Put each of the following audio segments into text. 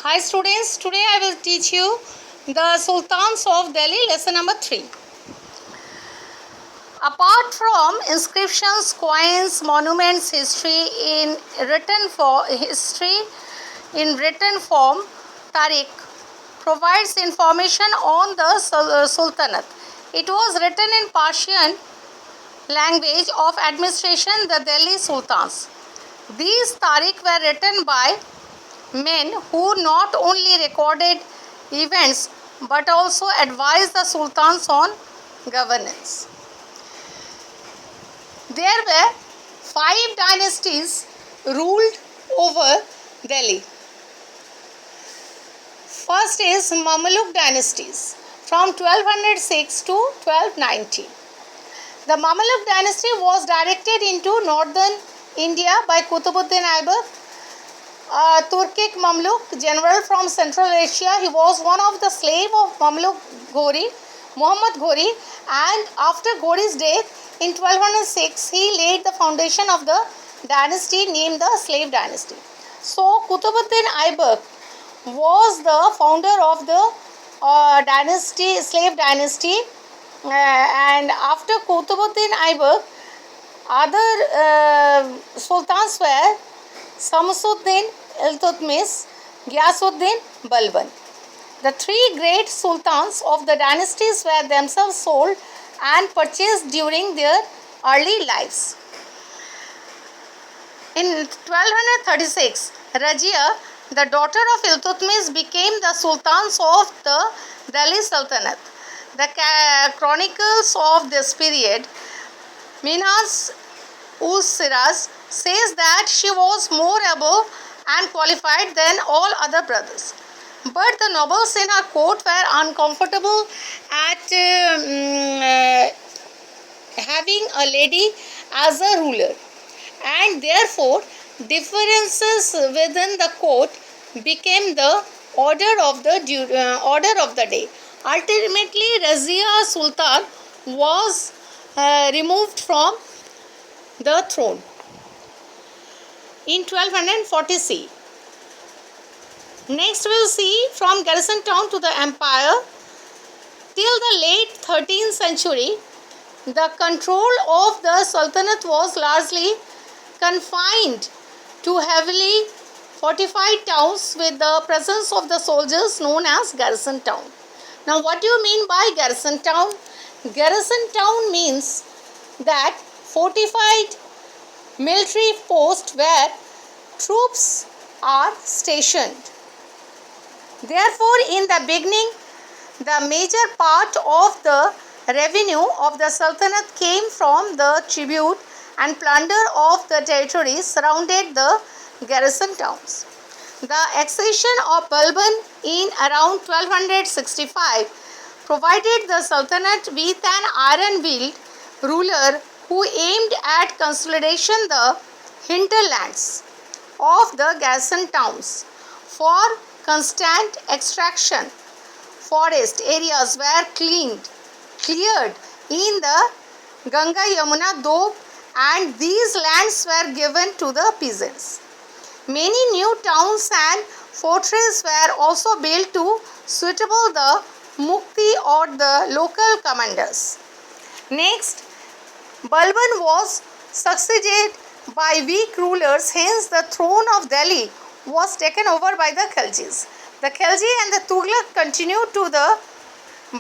Hi students, today I will teach you the Sultans of Delhi, lesson number 3. Apart from inscriptions, coins, monuments, history in written form, Tariq provides information on the Sultanate. It was written in Persian language of administration, the Delhi Sultans. These Tariq were written by men who not only recorded events but also advised the sultans on governance. There were 5 dynasties ruled over Delhi. First is Mamluk dynasties from 1206 to 1290. The Mamluk dynasty was directed into northern India by Qutbuddin Aibak, a Turkic Mamluk general from Central Asia. He was one of the slaves of Mamluk Muhammad Ghori, and after Ghori's death in 1206, he laid the foundation of the dynasty named the Slave Dynasty. So, Qutbuddin Aibak was the founder of the slave dynasty, and after Qutbuddin Aibak, other sultans were Samsuddin, Iltutmish, Ghiyasuddin, Balban. The 3 great sultans of the dynasties were themselves sold and purchased during their early lives. In 1236, Razia, the daughter of Iltutmish, became the sultans of the Delhi Sultanate. The chronicles of this period, Minhaj-uz-Siraz, says that she was more able and qualified than all other brothers. But the nobles in her court were uncomfortable at having a lady as a ruler, and therefore differences within the court became the order of the day. Ultimately, Razia Sultan was removed from the throne in 1240 C. Next, we will see from garrison town to the empire. Till the late 13th century, the control of the Sultanate was largely confined to heavily fortified towns with the presence of the soldiers known as garrison town. Now, what do you mean by garrison town? Garrison town means that fortified military post where troops are stationed. Therefore, in the beginning, the major part of the revenue of the Sultanate came from the tribute and plunder of the territories surrounding the garrison towns. The accession of Balban in around 1265 provided the Sultanate with an iron-willed ruler who aimed at consolidation the hinterlands of the garrison towns for constant extraction. Forest areas were cleared in the Ganga Yamuna Doab, and these lands were given to the peasants. Many new towns and fortresses were also built to suitable the mukti or the local commanders. Next, Balban was succeeded by weak rulers, hence the throne of Delhi was taken over by the Khaljis. The Khalji and the Tughlaq continued to the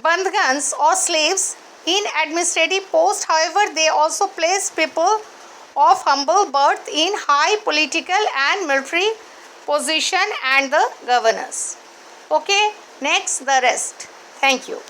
bandhans or slaves in administrative posts. However, they also placed people of humble birth in high political and military position and the governors. Okay, next the rest. Thank you.